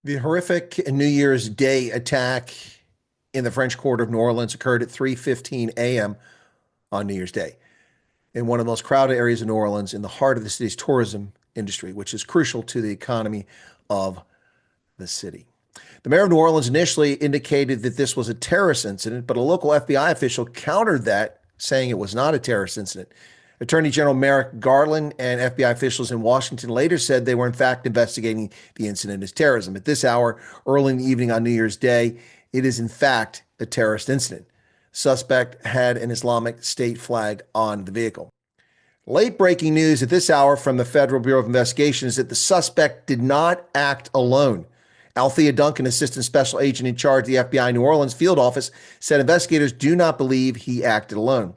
The horrific New Year's Day attack in the French Quarter of New Orleans occurred at 3:15 a.m. on New Year's Day in one of the most crowded areas of New Orleans in the heart of the city's tourism industry, which is crucial to the economy of the city. The mayor of New Orleans initially indicated that this was a terrorist incident, but a local FBI official countered that, saying it was not a terrorist incident. Attorney General Merrick Garland and FBI officials in Washington later said they were in fact investigating the incident as terrorism. At this hour, early in the evening on New Year's Day, it is in fact a terrorist incident. Suspect had an Islamic State flag on the vehicle. Late breaking news at this hour from the Federal Bureau of Investigation is that the suspect did not act alone. Althea Duncan, assistant special agent in charge of the FBI New Orleans field office, said investigators do not believe he acted alone.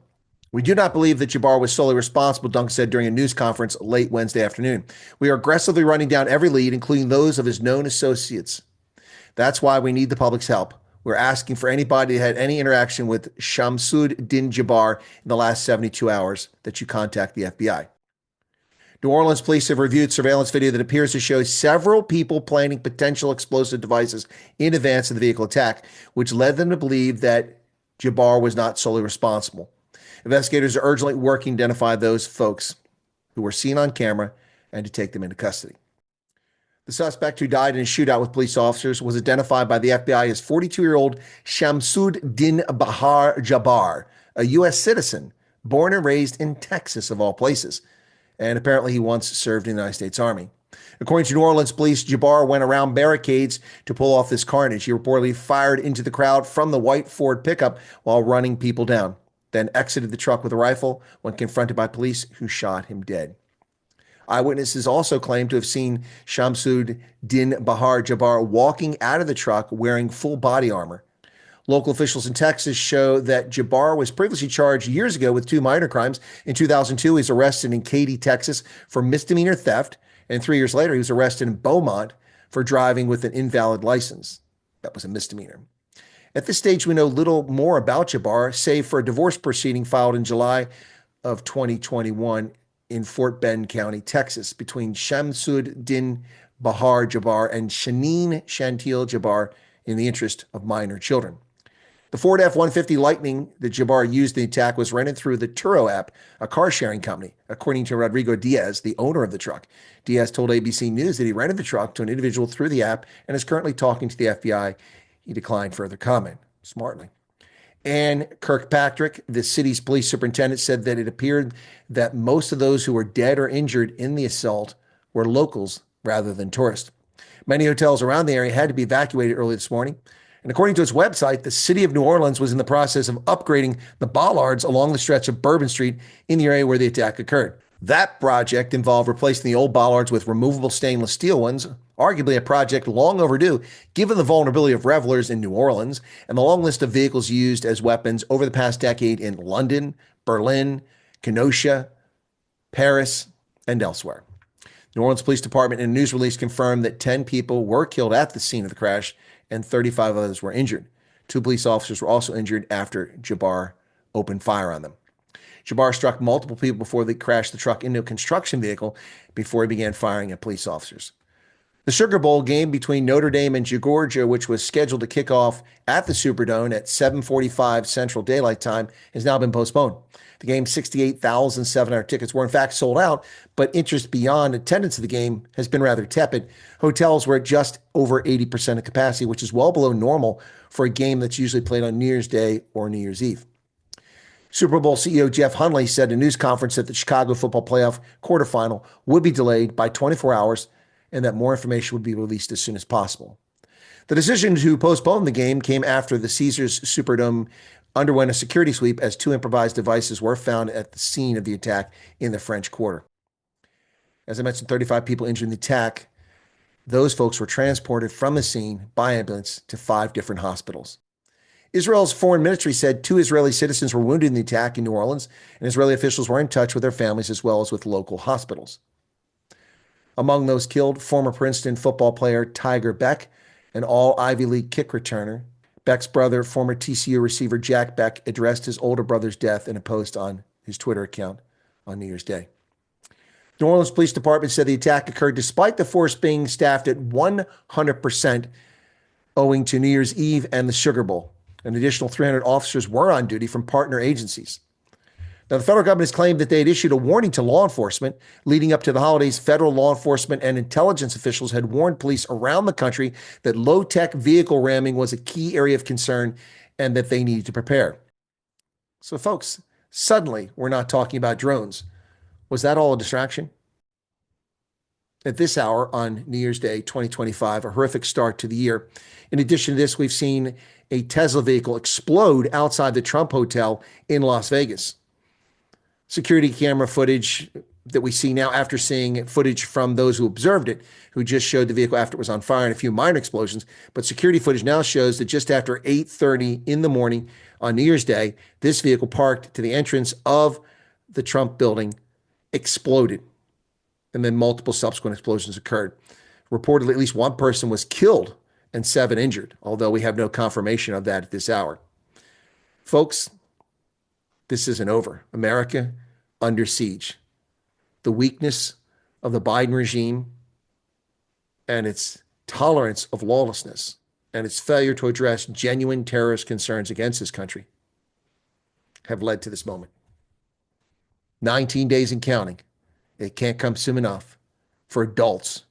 We do not believe that Jabbar was solely responsible, Duncan said during a news conference late Wednesday afternoon. We are aggressively running down every lead, including those of his known associates. That's why we need the public's help. We're asking for anybody that had any interaction with Shamsud Din Jabbar in the last 72 hours that you contact the FBI. New Orleans police have reviewed surveillance video that appears to show several people planting potential explosive devices in advance of the vehicle attack, which led them to believe that Jabbar was not solely responsible. Investigators are urgently working to identify those folks who were seen on camera and to take them into custody. The suspect, who died in a shootout with police officers, was identified by the FBI as 42-year-old Shamsud Din Bahar Jabbar, a U.S. citizen born and raised in Texas, of all places. And apparently he once served in the United States Army. According to New Orleans police, Jabbar went around barricades to pull off this carnage. He reportedly fired into the crowd from the white Ford pickup while running people down, then exited the truck with a rifle when confronted by police, who shot him dead. Eyewitnesses also claim to have seen Shamsud Din Bahar Jabbar walking out of the truck wearing full body armor. Local officials in Texas show that Jabbar was previously charged years ago with two minor crimes. In 2002, he was arrested in Katy, Texas for misdemeanor theft, and 3 years later, he was arrested in Beaumont for driving with an invalid license. That was a misdemeanor. At this stage, we know little more about Jabbar, save for a divorce proceeding filed in July of 2021 in Fort Bend County, Texas, between Shamsud Din Bahar Jabbar and Shaneen Shantil Jabbar in the interest of minor children. The Ford F-150 Lightning that Jabbar used in the attack was rented through the Turo app, a car-sharing company, according to Rodrigo Diaz, the owner of the truck. Diaz told ABC News that he rented the truck to an individual through the app and is currently talking to the FBI. He declined further comment, smartly. Ann Kirkpatrick, the city's police superintendent, said that it appeared that most of those who were dead or injured in the assault were locals rather than tourists. Many hotels around the area had to be evacuated early this morning. And according to its website, the city of New Orleans was in the process of upgrading the bollards along the stretch of Bourbon Street in the area where the attack occurred. That project involved replacing the old bollards with removable stainless steel ones, arguably a project long overdue given the vulnerability of revelers in New Orleans and the long list of vehicles used as weapons over the past decade in London, Berlin, Kenosha, Paris, and elsewhere. New Orleans Police Department in a news release confirmed that 10 people were killed at the scene of the crash and 35 others were injured. 2 police officers were also injured after Jabbar opened fire on them. Jabbar struck multiple people before they crashed the truck into a construction vehicle before he began firing at police officers. The Sugar Bowl game between Notre Dame and Georgia, which was scheduled to kick off at the Superdome at 7:45 Central Daylight Time, has now been postponed. The game's 68,700 tickets were in fact sold out, but interest beyond attendance of the game has been rather tepid. Hotels were at just over 80% of capacity, which is well below normal for a game that's usually played on New Year's Day or New Year's Eve. Super Bowl CEO Jeff Hundley said in a news conference that the Chicago Football Playoff quarterfinal would be delayed by 24 hours and that more information would be released as soon as possible. The decision to postpone the game came after the Caesars Superdome underwent a security sweep as 2 improvised devices were found at the scene of the attack in the French Quarter. As I mentioned, 35 people injured in the attack. Those folks were transported from the scene by ambulance to 5 different hospitals. Israel's foreign ministry said 2 Israeli citizens were wounded in the attack in New Orleans, and Israeli officials were in touch with their families as well as with local hospitals. Among those killed, former Princeton football player Tiger Beck, an all-Ivy League kick returner. Beck's brother, former TCU receiver Jack Beck, addressed his older brother's death in a post on his Twitter account on New Year's Day. New Orleans Police Department said the attack occurred despite the force being staffed at 100% owing to New Year's Eve and the Sugar Bowl. An additional 300 officers were on duty from partner agencies. Now, the federal government has claimed that they had issued a warning to law enforcement. Leading up to the holidays, federal law enforcement and intelligence officials had warned police around the country that low-tech vehicle ramming was a key area of concern and that they needed to prepare. So, folks, suddenly we're not talking about drones. Was that all a distraction? At this hour on New Year's Day 2025, a horrific start to the year. In addition to this, we've seen a Tesla vehicle explode outside the Trump Hotel in Las Vegas. Security camera footage that we see now after seeing footage from those who observed it, who just showed the vehicle after it was on fire and a few minor explosions. But security footage now shows that just after 8:30 in the morning on New Year's Day, this vehicle parked to the entrance of the Trump building exploded. And then multiple subsequent explosions occurred. Reportedly, at least one person was killed and 7 injured, although we have no confirmation of that at this hour. Folks, this isn't over. America under siege. The weakness of the Biden regime and its tolerance of lawlessness and its failure to address genuine terrorist concerns against this country have led to this moment. 19 days and counting. It can't come soon enough for adults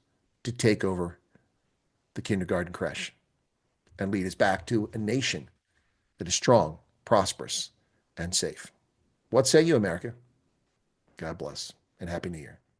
to take over the kindergarten creche and lead us back to a nation that is strong, prosperous, and safe. What say you, America? God bless and Happy New Year.